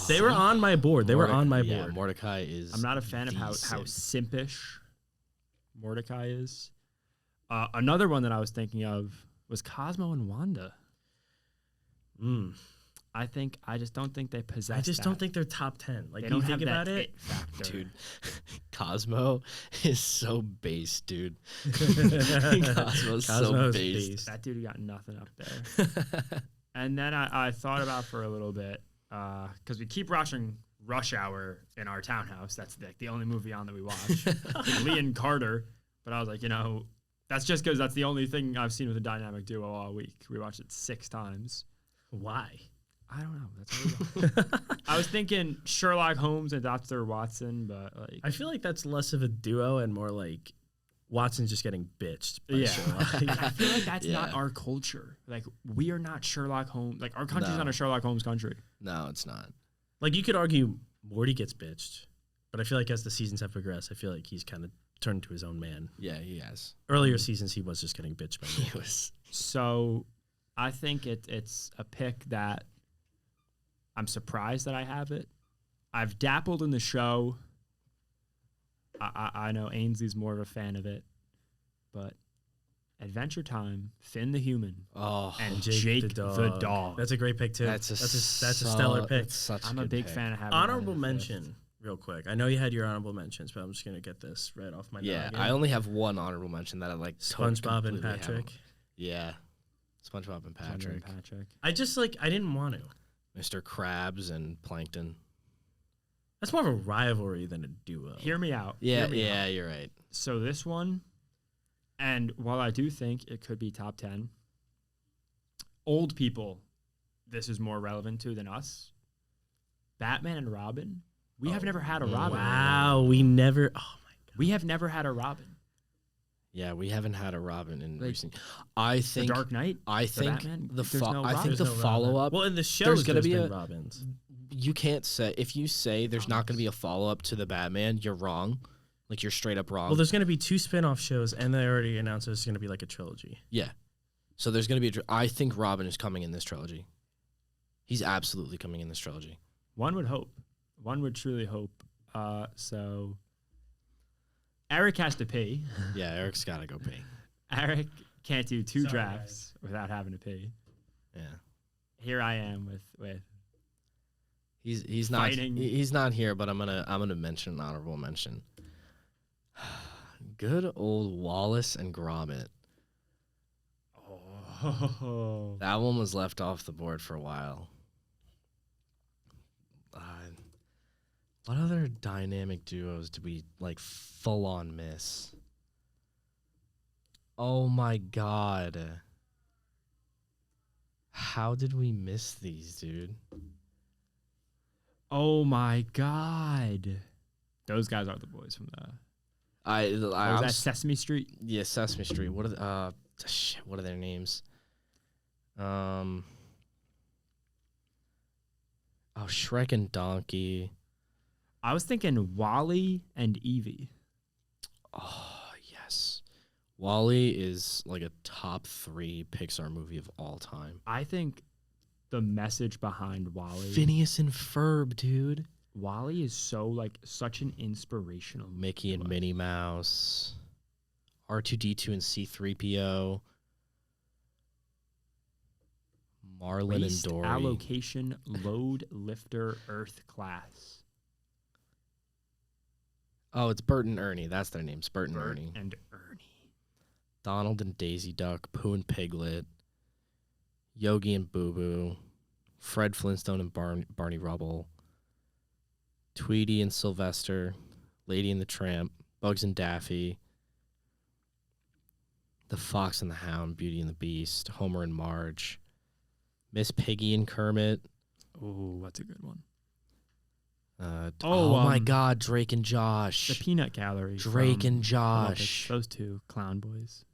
They were on my board. Yeah, Mordecai is. I'm not a fan of how simpish Mordecai is. Another one that I was thinking of was Cosmo and Wanda. I just don't think they possess. I just don't think they're top 10. Like, they don't think have about that it, dude. Cosmo is so base, dude. Cosmo's so base. That dude got nothing up there. And then I thought about for a little bit because we keep watching Rush Hour in our townhouse. That's the only movie on that we watch. Lee and Carter. But I was like, that's just because that's the only thing I've seen with a dynamic duo all week. We watched it 6 times. Why? I don't know. That's all I was thinking Sherlock Holmes and Dr. Watson, but like I feel like that's less of a duo and more like Watson's just getting bitched by Sherlock. I feel like that's not our culture. Like we are not Sherlock Holmes. Like our country's not a Sherlock Holmes country. No, it's not. Like you could argue Morty gets bitched, but I feel like as the seasons have progressed, I feel like he's kind of turned to his own man. Yeah, he has. Earlier seasons, he was just getting bitched by me. He was. So I think it's a pick that I'm surprised that I have it. I've dabbled in the show. I know Ainsley's more of a fan of it, but Adventure Time, Finn the Human, and Jake the dog. That's a great pick too. That's a stellar pick. I'm a big fan of having honorable mention. Real quick, I know you had your honorable mentions, but I'm just gonna get this right off my. Yeah, I only have one honorable mention that I like. SpongeBob and Patrick. Yeah, SpongeBob and Patrick. I just I didn't want to. Mr. Krabs and Plankton. That's more of a rivalry than a duo. Hear me out. Yeah, you're right. So this one, and while I do think it could be top 10, old people, this is more relevant to than us. Batman and Robin. We have never had a Robin. Wow, we never. Oh my god, we have never had a Robin. Yeah, we haven't had a Robin in recent. I think the Dark Knight. I think Batman, the follow up. Well, in the show, there's going to be Robins. you can't say if you say there's not going to be a follow up to the Batman, you're wrong. Like you're straight up wrong. Well, there's going to be 2 spin-off shows, and they already announced there's going to be like a trilogy. Yeah. So there's going to be I think Robin is coming in this trilogy. He's absolutely coming in this trilogy. One would hope. One would truly hope. So Eric has to pee. Yeah, Eric's got to go pee. Eric can't do 2 Sorry, drafts without having to pee. Yeah. Here I am with He's fighting. He's not here, but I'm gonna mention an honorable mention. Good old Wallace and Gromit. Oh. That one was left off the board for a while. What other dynamic duos did we like full on miss? Oh my god. How did we miss these, dude? Oh my God. Those guys are the boys from the was that Sesame Street? Yeah, Sesame Street. What are what are their names? Oh, Shrek and Donkey. I was thinking Wally and Evie. Oh, yes. Wall-E is like a top 3 Pixar movie of all time. I think the message behind Wally. Phineas and Ferb, dude. Wally is so like such an inspirational. Mickey and Minnie Mouse. R2-D2 and C-3PO. Marlin and Dory. Allocation load lifter Earth class. Oh, it's Bert and Ernie. That's their names. Bert and Ernie. And Ernie. Donald and Daisy Duck. Pooh and Piglet. Yogi and Boo Boo. Fred Flintstone and Barney Rubble. Tweety and Sylvester. Lady and the Tramp. Bugs and Daffy. The Fox and the Hound. Beauty and the Beast. Homer and Marge. Miss Piggy and Kermit. Oh, that's a good one. Oh my God, Drake and Josh. The Peanut Gallery. Drake and Josh. Those 2 clown boys.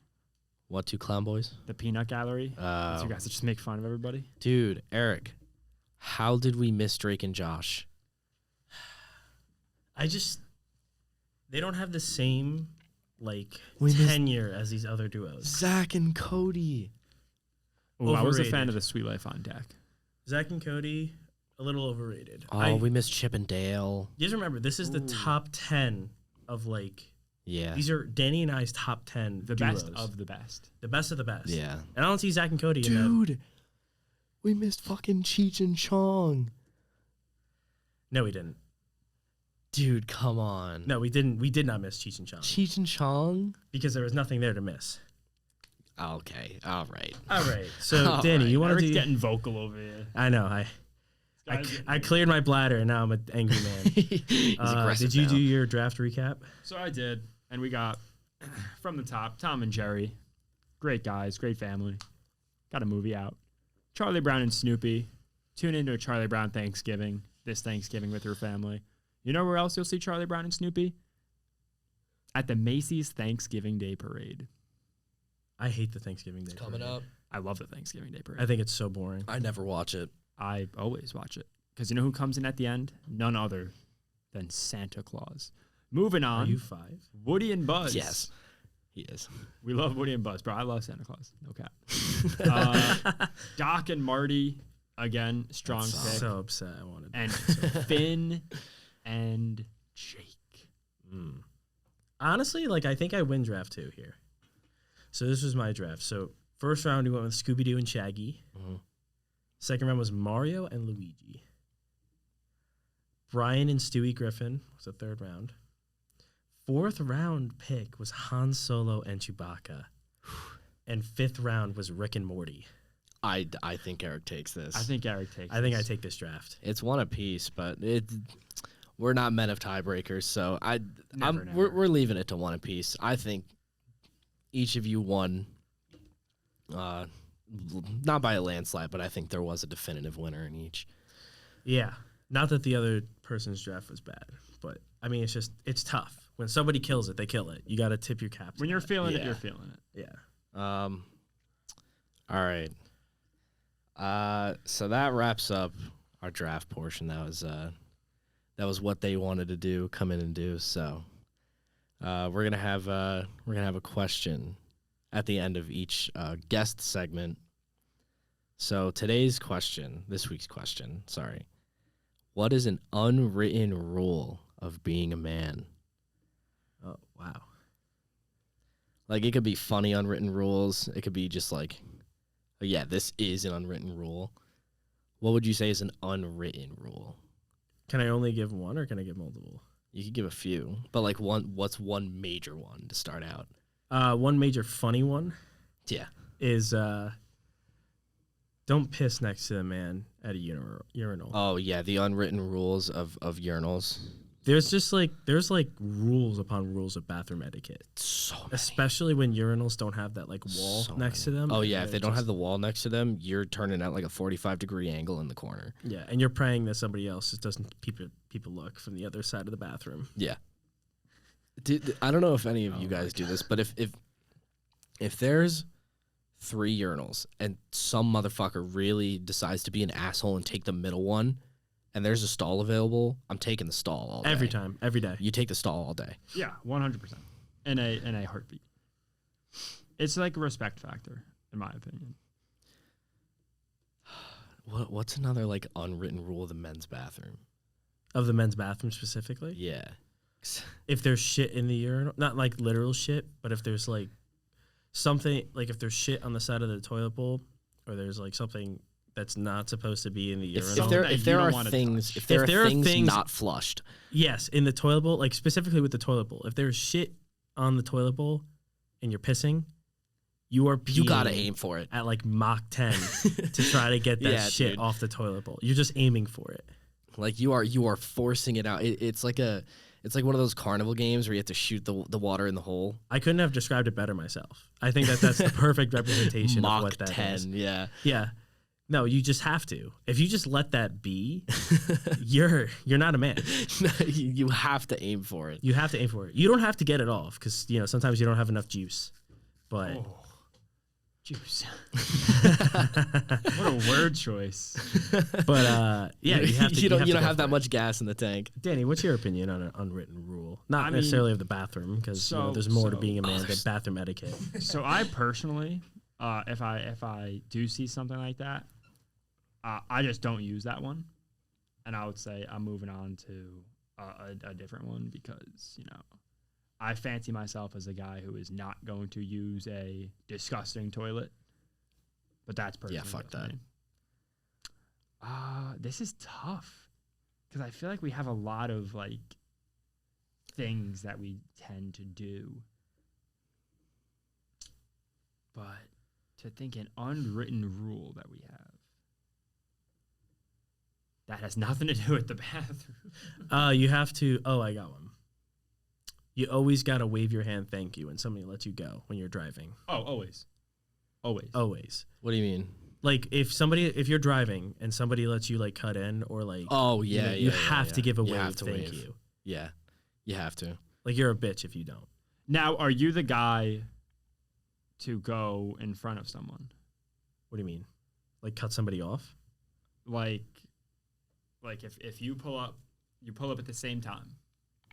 What 2 clown boys? The Peanut Gallery. Those 2 guys that just make fun of everybody. Dude, Eric, how did we miss Drake and Josh? They don't have the same like We missed- tenure as these other duos. Zach and Cody. Oh, I was a Overrated. fan of the Sweet Life on Deck. Zach and Cody, a little overrated. Oh, we missed Chip and Dale. You guys remember, this is the top 10 of like, Yeah. these are Danny and I's top 10 The duos. best of the best. The best of the best. Yeah. And I don't see Zach and Cody in that. Dude, we missed fucking Cheech and Chong. No, we didn't. Dude, come on. No, we didn't. We did not miss Cheech and Chong Cheech and Chong? because there was nothing there to miss. Okay, all right. All right. So, All Danny, right. you want to Eric's do... getting vocal over here. I know. I cleared my bladder, and now I'm an angry man. He's aggressive Did you now. do your draft recap? So I did, and we got from the top Tom and Jerry, great guys, great family. Got a movie out. Charlie Brown and Snoopy. Tune into a Charlie Brown Thanksgiving this Thanksgiving with your family. You know where else you'll see Charlie Brown and Snoopy? At the Macy's Thanksgiving Day Parade. I hate the Thanksgiving Day. Coming parade. up. I love the Thanksgiving Day Parade. I think it's so boring. I never watch it. I always watch it. Because you know who comes in at the end? None other than Santa Claus. Moving on. Are you 5? Woody and Buzz. Yes, he is. We love Woody and Buzz, bro. I love Santa Claus. No cap. Doc and Marty, again, strong That's pick. So upset. I wanted. And Finn and Jake. Honestly, like I think I win draft 2 here. So this was my draft. So first round we went with Scooby Doo and Shaggy. Mhm. Second round was Mario and Luigi. Brian and Stewie Griffin was the third round. Fourth round pick was Han Solo and Chewbacca. And fifth round was Rick and Morty. I think Eric takes this. I think Eric takes I think I this. take this draft. It's one apiece, but we're not men of tiebreakers, so Never. we're leaving it to one apiece. I think each of you won, not by a landslide, but I think there was a definitive winner in each. Yeah. Not that the other person's draft was bad, but I mean, it's tough. When somebody kills it, they kill it. You got to tip your cap. When you're feeling it, Yeah. you're feeling it. Yeah. All right. So that wraps up our draft portion. That was what they wanted to do, come in and do. So we're gonna have a question at the end of each guest segment. So this week's question, sorry. What is an unwritten rule of being a man? Oh, wow. Like, it could be funny unwritten rules. It could be just like, oh, yeah, this is an unwritten rule. What would you say is an unwritten rule? Can I only give one or can I give multiple? You could give a few, but like what's one major one to start out? One major funny one Yeah. is don't piss next to the man at a urinal. Oh, yeah, the unwritten rules of urinals. There's rules upon rules of bathroom etiquette. So many. Especially when urinals don't have that like wall So next many. to them. Oh, yeah, if they don't have the wall next to them, you're turning at like a 45-degree angle in the corner. Yeah, and you're praying that somebody else just doesn't people look from the other side of the bathroom. Yeah. I don't know if any of you guys do this, but if there's 3 urinals and some motherfucker really decides to be an asshole and take the middle one, and there's a stall available, I'm taking the stall all day. Every time, every day. You take the stall all day. Yeah, 100%. In a heartbeat. It's like a respect factor, in my opinion. What's another like unwritten rule of the men's bathroom? Of the men's bathroom specifically? Yeah. If there's shit in the urinal, not like literal shit, but if there's like something, like if there's shit on the side of the toilet bowl, or there's like something that's not supposed to be in the urinal. If there are things not flushed. Yes, in the toilet bowl, like specifically with the toilet bowl. If there's shit on the toilet bowl and you're pissing, you gotta aim for it at like Mach 10 to try to get that shit off the toilet bowl. You're just aiming for it. Like you are forcing it out. It's like one of those carnival games where you have to shoot the water in the hole. I couldn't have described it better myself. I think that's the perfect representation of what that Mach 10, is. yeah. Yeah. No, you just have to. If you just let that be, you're not a man. You have to aim for it. You have to aim for it. You don't have to get it off because sometimes you don't have enough juice. But juice. What a word choice. But yeah, you have to. You don't have that it. much gas in the tank. Danny, what's your opinion on an unwritten rule? Not necessarily of the bathroom because there's more to being a man than bathroom etiquette. So I personally, if I do see something like that, I just don't use that one, and I would say I'm moving on to a different one because I fancy myself as a guy who is not going to use a disgusting toilet, but that's personally. Yeah, fuck that. This is tough because I feel like we have a lot of like things that we tend to do, but to think an unwritten rule that we have that has nothing to do with the bathroom. You have to. Oh, I got one. You always got to wave your hand thank you when somebody lets you go when you're driving. Oh, always. Always. What do you mean? Like if you're driving and somebody lets you like cut in or like you have to give a wave thank you. Yeah. You have to. Like you're a bitch if you don't. Now, are you the guy to go in front of someone? What do you mean? Like cut somebody off? Like if you pull up at the same time.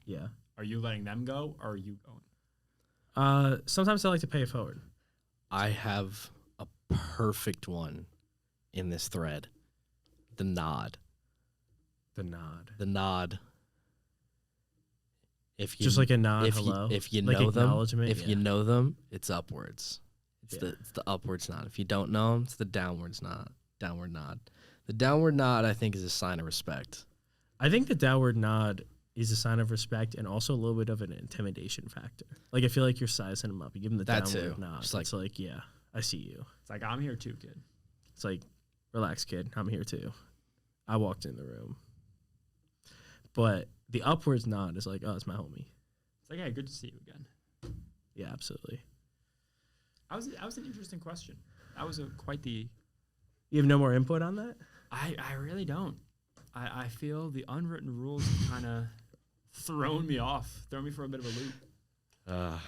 Yeah. Are you letting them go or are you going? Sometimes I like to pay it forward. I have a perfect one in this thread. The nod. The nod. The nod. If you, just like a nod, if hello. If you like know them, you know them, it's upwards. It's the upwards nod. If you don't know them, it's the downwards nod. Downward nod. The downward nod, I think, is a sign of respect. I think the downward nod is a sign of respect and also a little bit of an intimidation factor. Like I feel like you're sizing them up. You give them the downward nod. It's like, yeah, I see you. It's like I'm here too, kid. It's like, relax, kid. I'm here too. I walked in the room. But the upwards nod is like, oh, it's my homie. It's like, hey, good to see you again. Yeah, absolutely. That was an interesting question. That was quite the. You have no more input on that? I really don't. I feel the unwritten rules have kind of thrown me me for a bit of a loop.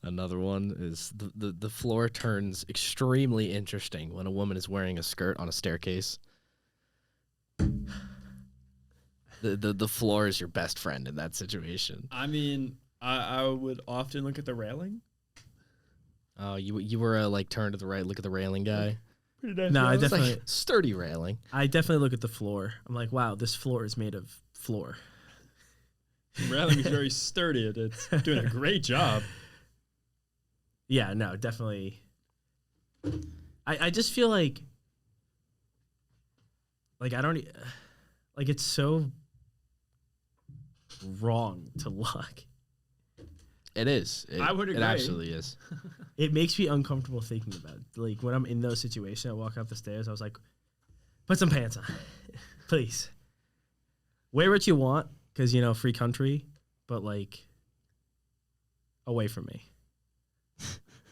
Another one is the floor turns extremely interesting when a woman is wearing a skirt on a staircase. The floor is your best friend in that situation. I mean, I would often look at the railing. Oh, you were a like turn to the right, look at the railing guy. Pretty nice. No, I It's definitely, like sturdy railing. I definitely look at the floor. I'm like, wow, this floor is made of floor. The railing is very sturdy. It's doing a great job. Yeah, no, definitely. I just feel like I don't like it's so wrong to look. It is. I would agree. It absolutely is. It makes me uncomfortable thinking about it. Like when I'm in those situations, I walk up the stairs. I was like, put some pants on, please. Wear what you want, because free country, but like away from me,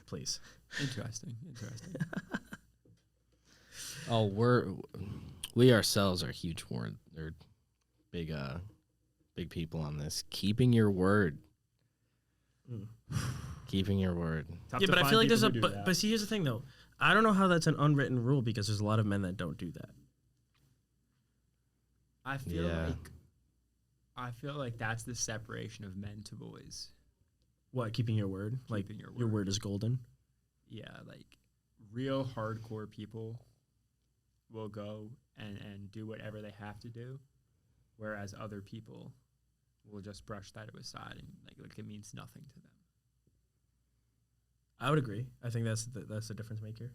please. Interesting. Oh, we ourselves are huge or big people on this. Keeping your word. Keeping your word. Tough Yeah, to but I find feel like people there's a who do but, that. but see, here's the thing though. I don't know how that's an unwritten rule because there's a lot of men that don't do that. I feel Yeah. like that's the separation of men to boys. What, keeping your word? Like Keeping your your word. word is golden. Yeah, like real hardcore people will go and do whatever they have to do, whereas other people will just brush that aside and like it means nothing to them. I would agree. I think that's the difference maker.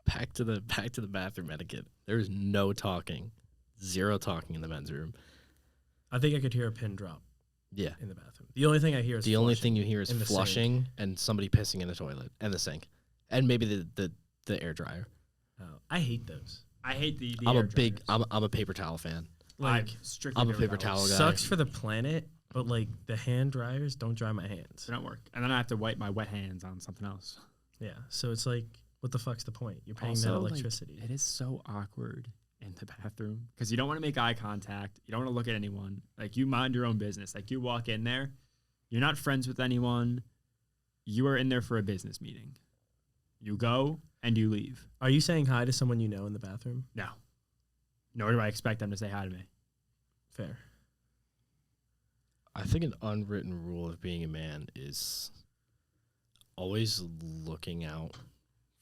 Back to the bathroom etiquette. There's no talking. Zero talking in the men's room. I think I could hear a pin drop Yeah. in the bathroom. The only thing I hear is The only flushing thing you hear is in the sink. flushing and somebody pissing in the toilet and the sink. And maybe the air dryer. Oh, I hate those. I hate the I'm air a big dryers. I'm a paper towel fan. Like strictly I'm a paper paper towels. towel guy. sucks for the planet, but like the hand dryers don't dry my hands. They don't work, and then I have to wipe my wet hands on something else. Yeah, so it's like, what the fuck's the point? You're paying Also, that like, electricity. it is so awkward in the bathroom because you don't want to make eye contact. You don't want to look at anyone. Like, you mind your own business. Like, you walk in there, you're not friends with anyone. You are in there for a business meeting. You go and you leave. Are you saying hi to someone you know in the bathroom? No. Nor do I expect them to say hi to me. Fair. I think an unwritten rule of being a man is always looking out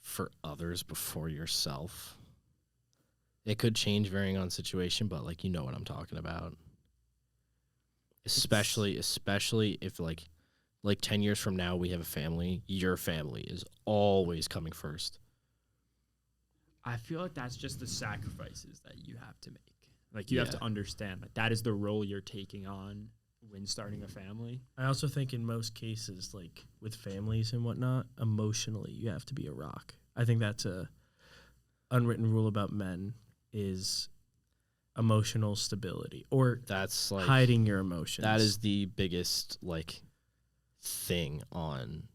for others before yourself. It could change varying on situation, but like, you know what I'm talking about. Especially if like 10 years from now we have a family, your family is always coming first. I feel like that's just the sacrifices that you have to make. Like, you have Yeah. to understand that is the role you're taking on when starting a family. I also think in most cases, like with families and whatnot, emotionally, you have to be a rock. I think that's a unwritten rule about men is emotional stability or That's like hiding your emotions. that is the biggest like thing on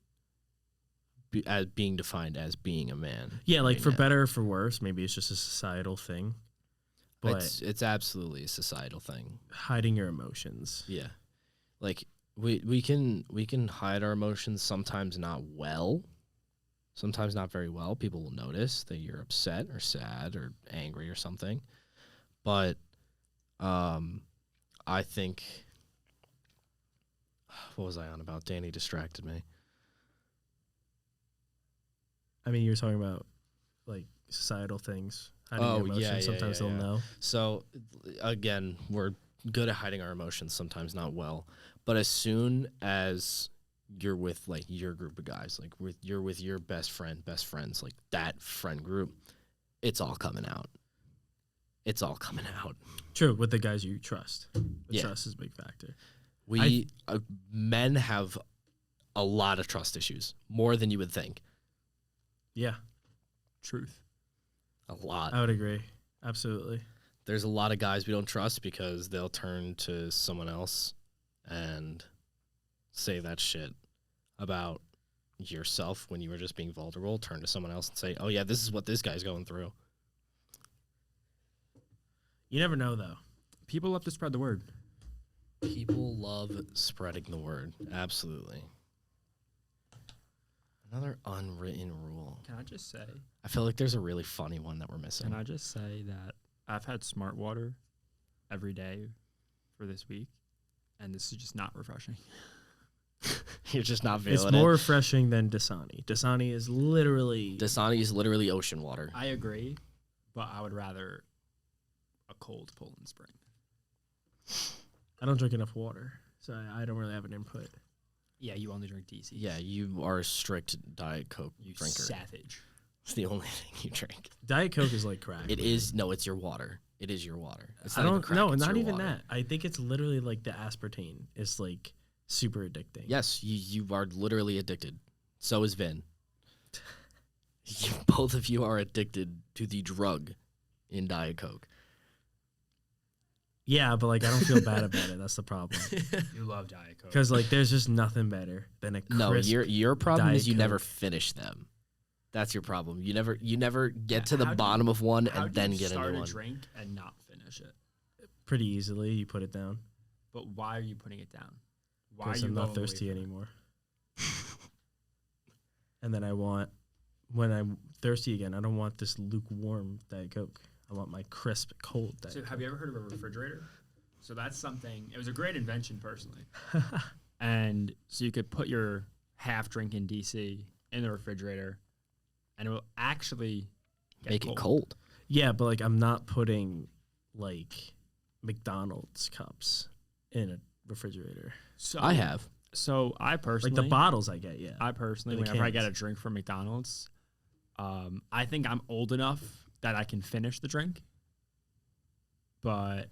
as being defined as being a man. yeah, like Being for a- better or for worse, maybe it's just a societal thing. But it's absolutely a societal thing. hiding your emotions. Yeah. Like we can hide our emotions sometimes not well. Sometimes not very well. People will notice that you're upset or sad or angry or something. But I think what was I on about? Danny distracted me. I mean, you're talking about like societal things. Hiding Oh, your emotions. yeah, Sometimes yeah. they'll know. So again, we're good at hiding our emotions, sometimes not well. But as soon as you're with like your group of guys, like you're with your best friends, like that friend group, it's all coming out. It's all coming out. True, with the guys you trust. The Yeah. trust is a big factor. Men have a lot of trust issues, more than you would think. Yeah, Truth. A lot. I would agree. Absolutely. There's a lot of guys we don't trust because they'll turn to someone else and say that shit about yourself when you were just being vulnerable. Turn to someone else and say, oh, yeah, this is what this guy's going through. You never know, though. People love to spread the word. People love spreading the word. Absolutely. Another unwritten rule. Can I just say? I feel like there's a really funny one that we're missing. Can I just say that I've had smart water every day for this week, and this is just not refreshing. You're just not feeling It's more refreshing than Dasani. Dasani is literally ocean water. I agree, but I would rather a cold Poland Spring. I don't drink enough water, so I don't really have an input. Yeah, you only drink DC. Yeah, you are a strict Diet Coke You drinker. savage. It's the only thing you drink. Diet Coke is like crack. It is it's your water. It is your water. It's I not even don't crack, no, it's not your even water. that. I think it's literally like the aspartame is like super addicting. Yes, you are literally addicted. So is Vin. Both of you are addicted to the drug in Diet Coke. Yeah, but like I don't feel bad about it. That's the problem. You love Diet Coke. Because like there's just nothing better than a crisp. No, your problem Diet is you never Coke. finish them. That's your problem. You never get to How the do you- bottom of one How and do then you get a start new a one. drink and not finish it? Pretty easily. You put it down. But why are you putting it down? Why are Because you I'm not going away thirsty from it? anymore. And then when I'm thirsty again, I don't want this lukewarm Diet Coke. I want my crisp, cold Diet So Coke. have you ever heard of a refrigerator? So that's something. It was a great invention, personally. And so you could put your half drink in DC in the refrigerator, and it will actually Make it cold. Yeah, but like I'm not putting like McDonald's cups in a refrigerator. So I have. So I personally, Like the bottles I get, yeah. I personally, the whenever I get cans. a drink from McDonald's, I think I'm old enough that I can finish the drink. But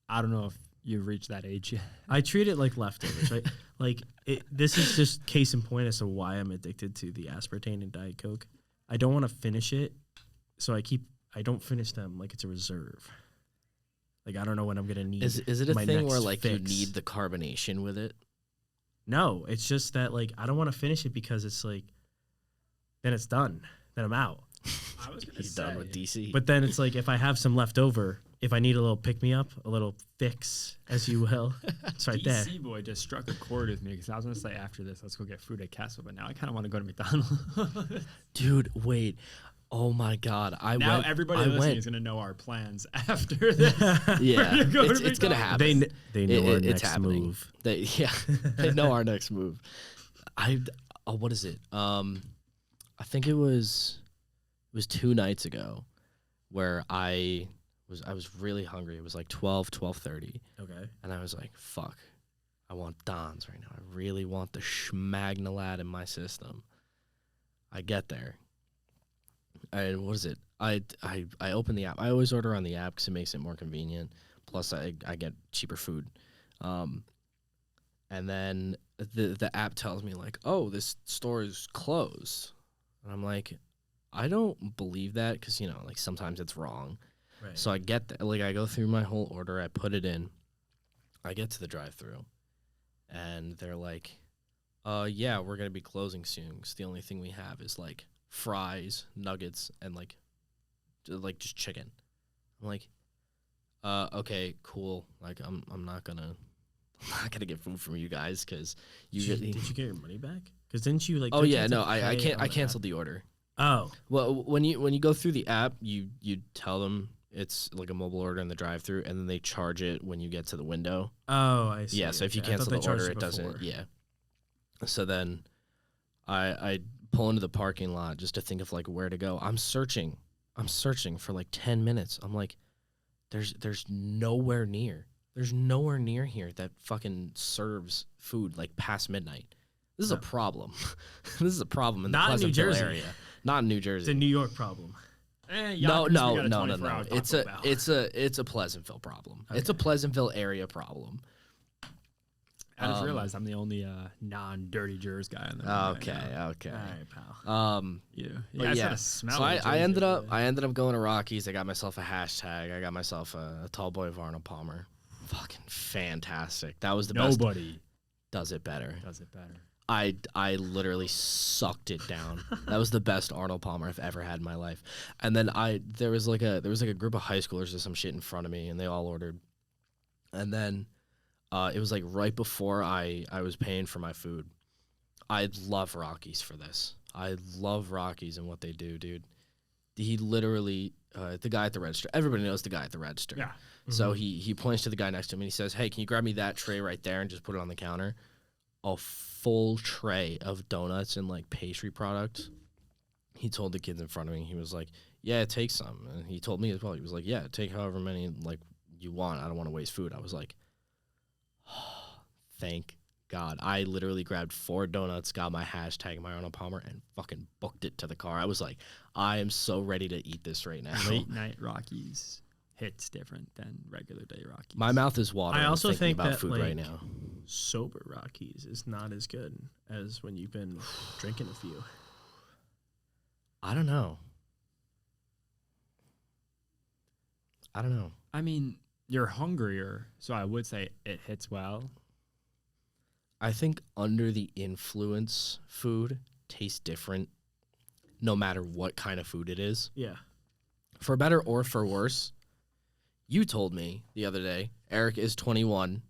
I don't know if you've reached that age yet. I treat it like leftovers, right? Like this is just case in point as to why I'm addicted to the aspartame and Diet Coke. I don't want to finish it, so I don't finish them like it's a reserve. Like I don't know when I'm gonna need. Is it a my thing next where like fix. you need the carbonation with it? No, it's just that like I don't want to finish it because it's like then it's done. Then I'm out. I was gonna You're done with DC. But then it's like if I have some left over, if I need a little pick me up, a little fix, as you will, it's right there. DC boy just struck a chord with me because I was gonna say after this, let's go get food at Castle, but now I kind of want to go to McDonald's. Dude, wait. Oh my God. Now everybody listening is gonna know our plans after this. Yeah, We're gonna go to it's gonna McDonald's. happen. They know our It's next happening. move. They know our next move. What is it? I think it was 2 nights ago where I was really hungry. It was like 12:30, Okay. and I was like, fuck, I want Don's right now. I really want the schmagnolad in my system. I get there. And what is it? I open the app. I always order on the app because it makes it more convenient. Plus, I get cheaper food. And then the app tells me like, oh, this store is closed. And I'm like, I don't believe that because, like sometimes it's wrong. Right. So I get I go through my whole order. I put it in. I get to the drive-through. And they're like, yeah, we're going to be closing soon because the only thing we have is like fries, nuggets, and like just chicken. I'm like, okay, cool. Like I'm not gonna get food from you guys because Did you get your money back? Because didn't you like? Oh don't you yeah, have to no, I pay can't. on I the canceled the order. app? Oh, Well, when you go through the app, you tell them it's like a mobile order in the drive-through, and then they charge it when you get to the window. oh, I see. Yeah, so if you Okay. I thought cancel they the charged order, you it doesn't. before. Yeah. So then, I pull into the parking lot just to think of like where to go. I'm searching for like 10 minutes. I'm like, there's nowhere near. There's nowhere near here that fucking serves food like past midnight. This is a problem. This is a problem in the Not in New Pleasantville Jersey. area. Not in New It's Jersey. a New York problem. No. Yonkers, No. we got a 24-hour It's Taco Bell. a Pleasantville problem. It's a Pleasantville area problem. I just realized I'm the only non-dirty Jers guy in the room. Okay. Right now. All right, pal. Yeah. But guys yeah. gotta smell So the I Jersey ended over up there. going to Rockies. I got myself a hashtag. I got myself a tall boy of Arnold Palmer. Fucking fantastic. That was the best. Nobody Does it better. does it better. I literally sucked it down. That was the best Arnold Palmer I've ever had in my life. And then there was like a group of high schoolers or some shit in front of me, and they all ordered. And then it was like right before I was paying for my food. I love Rockies for this. I love Rockies and what they do, dude. He literally, the guy at the register, everybody knows the guy at the register. Yeah. So he points to the guy next to him and he says, hey, can you grab me that tray right there and just put it on the counter? A full tray of donuts and like pastry products. He told the kids in front of me, he was like, yeah, take some. And he told me as well, he was like, yeah, take however many like you want. I don't want to waste food. I was like, oh, thank God. I literally grabbed 4 donuts, got my hashtag, my Arnold Palmer, and fucking booked it to the car. I was like, I am so ready to eat this right now. Late night Rockies hits different than regular day Rockies. My mouth is watering. I also thinking think about that food like, right now. sober Rockies is not as good as when you've been drinking a few. I don't know. I mean, you're hungrier, so I would say it hits well. I think under the influence food tastes different no matter what kind of food it is. Yeah. For better or for worse, you told me the other day, Eric is 21,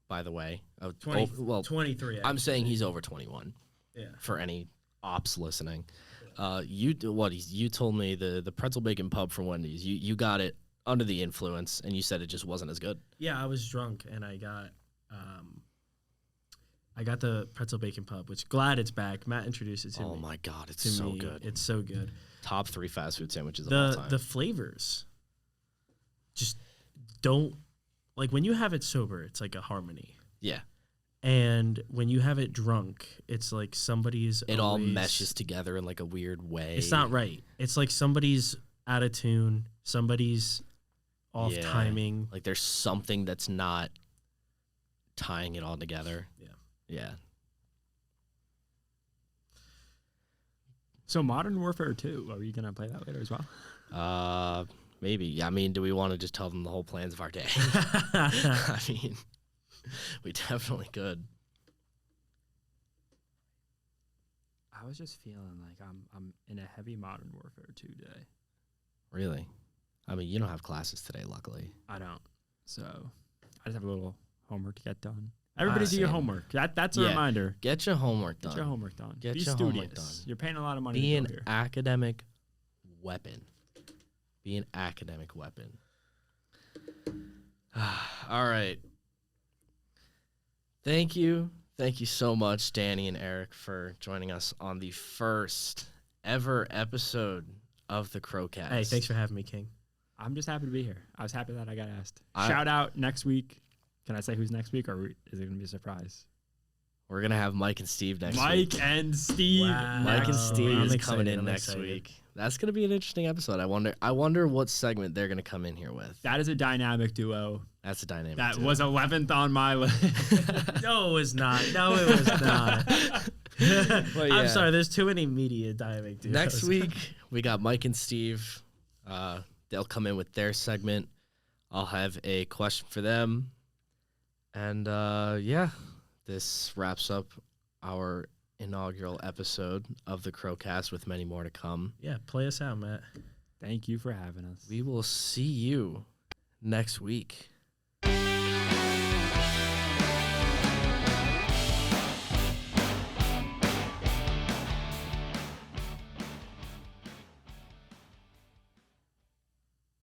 by the way. 23. I'm saying he's over 21. Yeah. For any ops listening. You told me the pretzel bacon pub from Wendy's. You got it under the influence, and you said it just wasn't as good. Yeah, I was drunk, and I got the pretzel bacon pub, which glad it's back. Matt introduced it to me. Oh my God, it's so good. It's so good. Top 3 fast food sandwiches of all time. The flavors just don't, like when you have it sober, it's like a harmony. Yeah. And when you have it drunk, it's like somebody's It all meshes together in like a weird way. It's not right. It's like somebody's out of tune, somebody's off timing. Like there's something that's not tying it all together. Yeah. Yeah. So Modern Warfare 2, are you going to play that later as well? Maybe. I mean, do we want to just tell them the whole plans of our day? I mean, we definitely could. I was just feeling like I'm in a heavy Modern Warfare 2 day. Really? I mean, you don't have classes today, luckily. I don't. So I just have a little homework to get done. Everybody do Same. your homework. That's a reminder. Get your homework done. Get your homework done. Get Be your studious. homework done. You're paying a lot of money Be to an go here. academic weapon. Be an academic weapon. All right. Thank you. Thank you so much, Danny and Eric, for joining us on the first ever episode of the Crowcast. Hey, thanks for having me, King. I'm just happy to be here. I was happy that I got asked. Shout out next week. Can I say who's next week, or is it going to be a surprise? We're going to have Mike and Steve next week. Mike and Steve. Wow. Mike and Steve is coming in I'm next excited. week. That's going to be an interesting episode. I wonder what segment they're going to come in here with. That is a dynamic duo. That's a dynamic That duo. was 11th on my list. No, it was not. No, it was not. Well, yeah. I'm sorry. There's too many media dynamic duos. Next week, we got Mike and Steve. They'll come in with their segment. I'll have a question for them. And, this wraps up our inaugural episode of the Crowcast with many more to come. Yeah, play us out, Matt. Thank you for having us. We will see you next week.